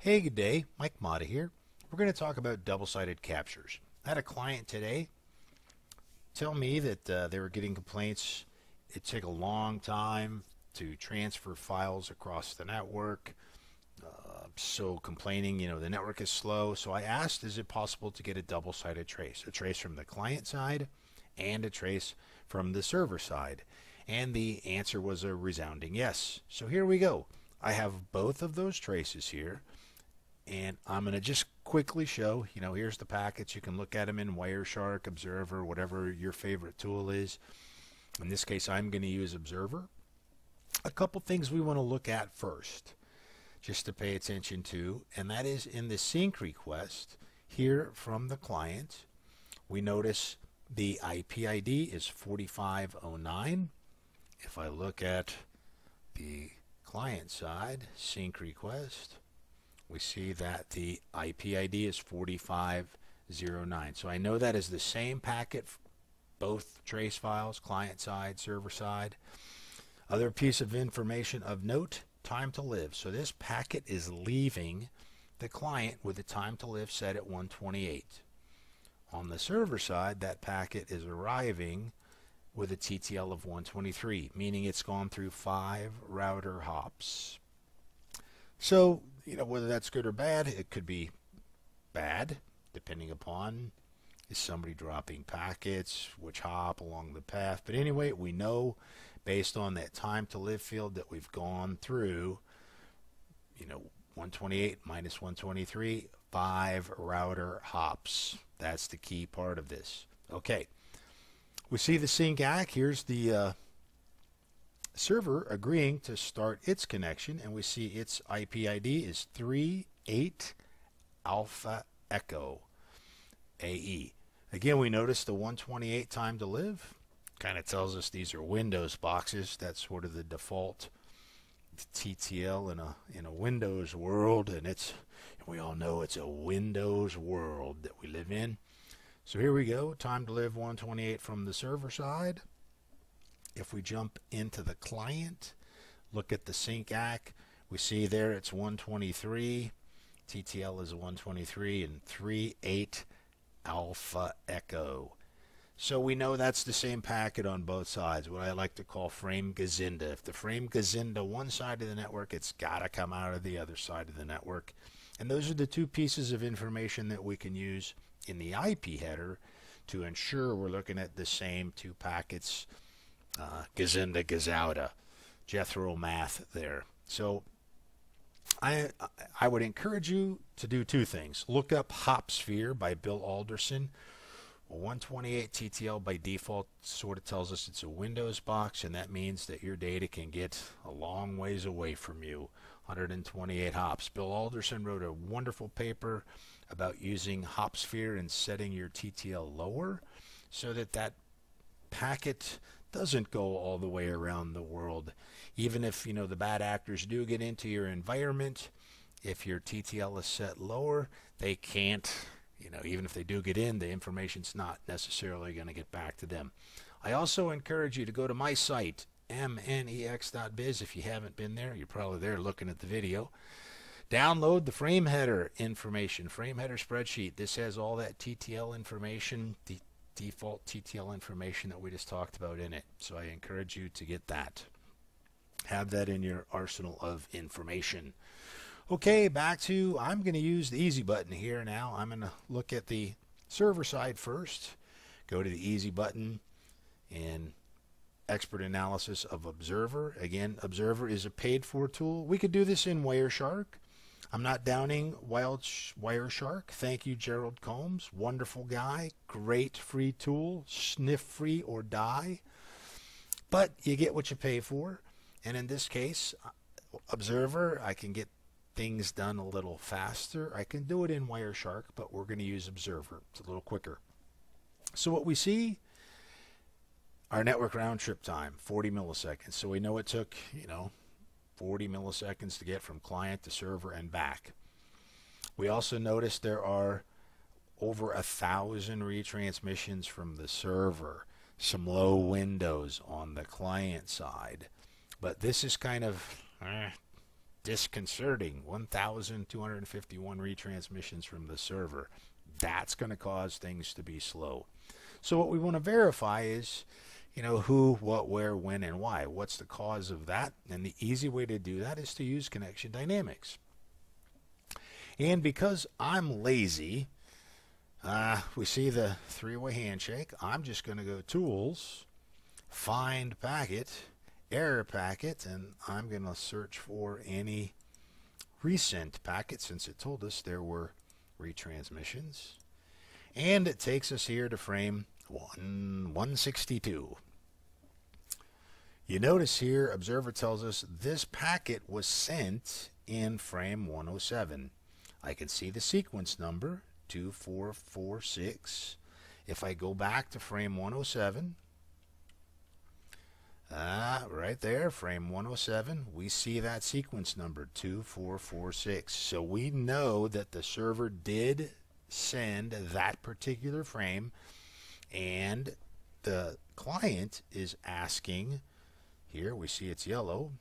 Hey, good day. Mike Mata here. We're going to talk about double-sided captures. I had a client today tell me that they were getting complaints. It took a long time to transfer files across the network. So complaining, the network is slow. So I asked, is it possible to get a double-sided trace? A trace from the client side and a trace from the server side. And the answer was a resounding yes. So here we go. I have both of those traces here. And I'm going to just quickly show, here's the packets. You can look at them in Wireshark, Observer, whatever your favorite tool is. In this case, I'm going to use Observer. A couple things we want to look at first, just to pay attention to, and that is in the sync request here from the client, we notice the IP ID is 4509. If I look at the client side sync request, we see that the IP ID is 4509. So I know that is the same packet, both trace files, client side, server side. Other piece of information of note, time to live. So this packet is leaving the client with the time to live set at 128. On the server side, that packet is arriving with a TTL of 123, meaning it's gone through 5 router hops. So, whether that's good or bad, it could be bad, depending upon is somebody dropping packets, which hop along the path. But anyway, we know based on that time to live field that we've gone through, 128 minus 123, 5 router hops. That's the key part of this. Okay, we see the sync ACK. Here's the server agreeing to start its connection, and we see its IP ID is 38 Alpha Echo AE. Again, we notice the 128 time to live kind of tells us these are Windows boxes. That's sort of the default TTL in a Windows world, and we all know it's a Windows world that we live in. So here we go, time to live 128 from the server side. If we jump into the client, look at the sync ACK, we see there it's 123, TTL is 123, and 38 Alpha Echo. So we know that's the same packet on both sides, what I like to call frame Gazinda. If the frame Gazinda one side of the network, it's got to come out of the other side of the network. And those are the two pieces of information that we can use in the IP header to ensure we're looking at the same two packets, Gazinda, Gazouda, Jethro math there. So I would encourage you to do two things. Look up HopSphere by Bill Alderson. 128 TTL by default sort of tells us it's a Windows box, and that means that your data can get a long ways away from you. 128 hops. Bill Alderson wrote a wonderful paper about using HopSphere and setting your TTL lower so that that packet doesn't go all the way around the world. Even if the bad actors do get into your environment, if your TTL is set lower, they can't. Even if they do get in, the information's not necessarily going to get back to them. I also encourage you to go to my site, mnex.biz. If you haven't been there, you're probably there looking at the video. Download the frame header information, frame header spreadsheet. This has all that TTL information, the default TTL information that we just talked about in it. So I encourage you to get that. Have that in your arsenal of information. Okay, back to, I'm going to use the easy button here now. I'm going to look at the server side first. Go to the easy button and expert analysis of Observer. Again, Observer is a paid for tool. We could do this in Wireshark. I'm not downing Wireshark. Thank you, Gerald Combs. Wonderful guy. Great free tool. Sniff free or die. But you get what you pay for. And in this case, Observer, I can get things done a little faster. I can do it in Wireshark, but we're going to use Observer. It's a little quicker. So what we see, our network round trip time, 40 milliseconds. So we know it took, 40 milliseconds to get from client to server and back. We also notice there are over 1,000 retransmissions from the server, some low windows on the client side. But this is kind of disconcerting. 1,251 retransmissions from the server. That's going to cause things to be slow. So what we want to verify is, who, what, where, when, and why. What's the cause of that? And the easy way to do that is to use connection dynamics. And because I'm lazy, we see the three-way handshake. I'm just going to go Tools, Find Packet, Error Packet, and I'm going to search for any recent packet since it told us there were retransmissions. And it takes us here to frame 162. You notice here, Observer tells us this packet was sent in frame 107. I can see the sequence number, 2446. If I go back to frame 107, right there, frame 107, we see that sequence number, 2446. So we know that the server did send that particular frame, and the client is asking, here we see it's yellow,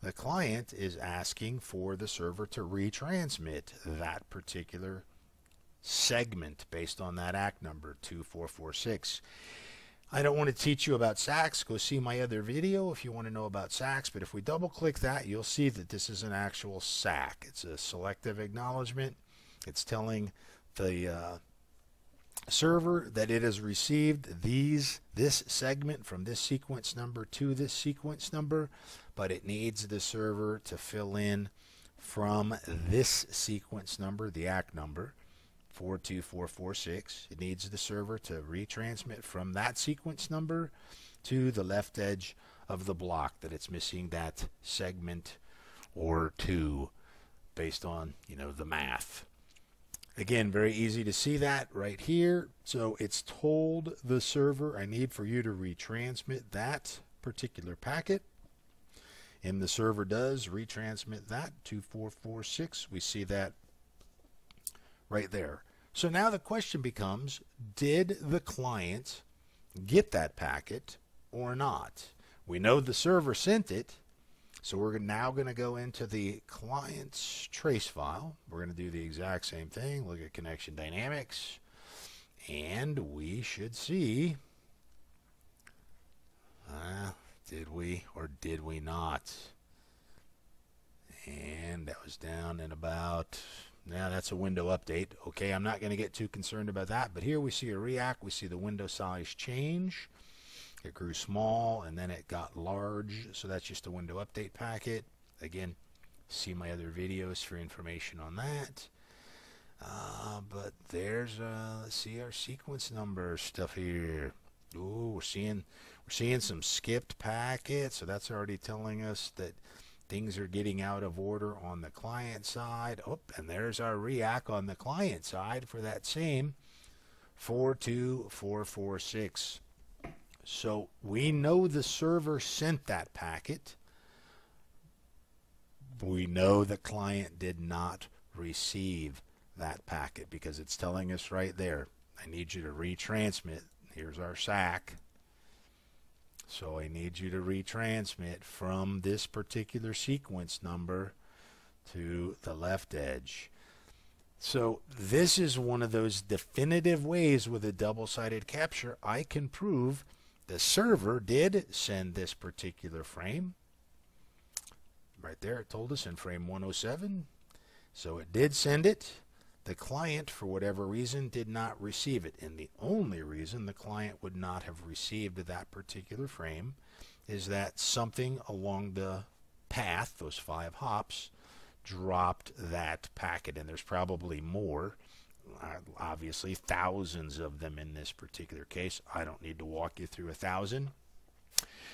the client is asking for the server to retransmit that particular segment based on that ACK number, 2446. I don't want to teach you about SACs. Go see my other video if you want to know about SACs. But if we double click that, you'll see that this is an actual SAC. It's a selective acknowledgement. It's telling the server that it has received this segment from this sequence number to this sequence number, but it needs the server to fill in from this sequence number, the ACK number, 42446. It needs the server to retransmit from that sequence number to the left edge of the block that it's missing that segment or two based on, the math. Again, very easy to see that right here. So it's told the server, I need for you to retransmit that particular packet. And the server does retransmit that, 2446. We see that right there. So now the question becomes, did the client get that packet or not? We know the server sent it. So we're now going to go into the client's trace file. We're going to do the exact same thing. Look at connection dynamics. And we should see, did we or did we not? And that was down in about, now that's a window update. Okay, I'm not going to get too concerned about that. But here we see a react. We see the window size change. It grew small and then it got large, so that's just a window update packet. Again, see my other videos for information on that. But there's let's see our sequence number stuff here. Ooh, we're seeing some skipped packets, so that's already telling us that things are getting out of order on the client side. Oh, and there's our react on the client side for that same 42446. So we know the server sent that packet. We know the client did not receive that packet because it's telling us right there, I need you to retransmit. Here's our SAC. So I need you to retransmit from this particular sequence number to the left edge. So this is one of those definitive ways with a double-sided capture I can prove the server did send this particular frame. Right there, it told us in frame 107. So it did send it. The client, for whatever reason, did not receive it. And the only reason the client would not have received that particular frame is that something along the path, those 5 hops, dropped that packet. And there's probably more. Obviously thousands of them in this particular case. I don't need to walk you through 1,000.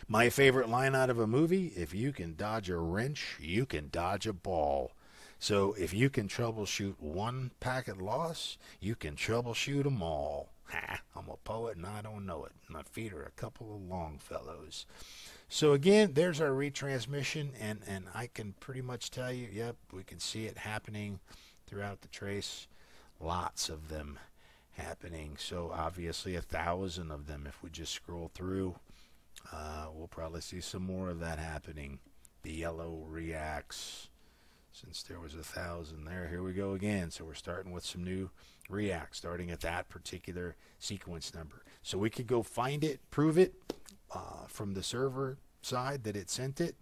My favorite line out of a movie, if you can dodge a wrench, you can dodge a ball. So if you can troubleshoot one packet loss, you can troubleshoot them all. Ha, I'm a poet and I don't know it. My feet are a couple of Longfellows. So again, there's our retransmission, and I can pretty much tell you, yep, we can see it happening throughout the trace. Lots of them happening. So obviously 1,000 of them. If we just scroll through, we'll probably see some more of that happening BLO reacts. Since there was 1,000 there, here we go again. So we're starting with some new reacts, starting at that particular sequence number. So we could go find it, prove it from the server side that it sent it.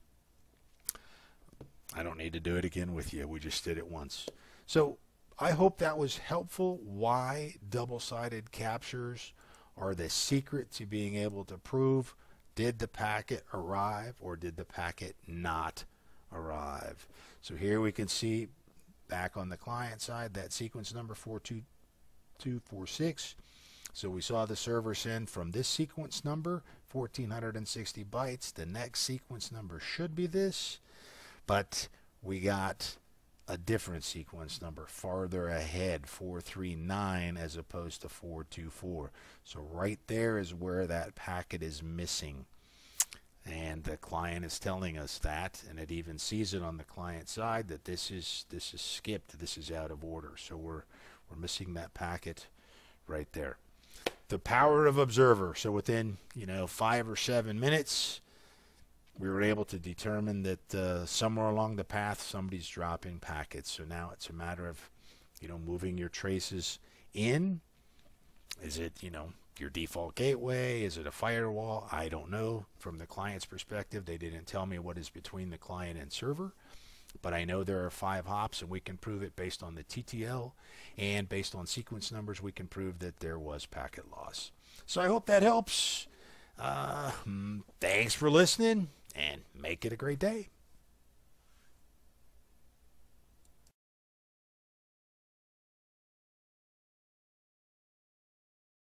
I don't need to do it again with you. We just did it once. So I hope that was helpful. Why double-sided captures are the secret to being able to prove, did the packet arrive or did the packet not arrive? So here we can see back on the client side that sequence number 42246. So we saw the server send from this sequence number 1460 bytes. The next sequence number should be this, but we got a different sequence number farther ahead, 439 as opposed to 424. So right there is where that packet is missing. And the client is telling us that, and it even sees it on the client side that this is skipped, this is out of order. So we're missing that packet right there. The power of Observer. So within 5 or 7 minutes, we were able to determine that somewhere along the path somebody's dropping packets. So now it's a matter of moving your traces in. Is it your default gateway? Is it a firewall? I don't know. From the client's perspective, they didn't tell me what is between the client and server, but I know there are 5 hops, and we can prove it based on the TTL, and based on sequence numbers we can prove that there was packet loss. So I hope that helps. Thanks for listening, and make it a great day.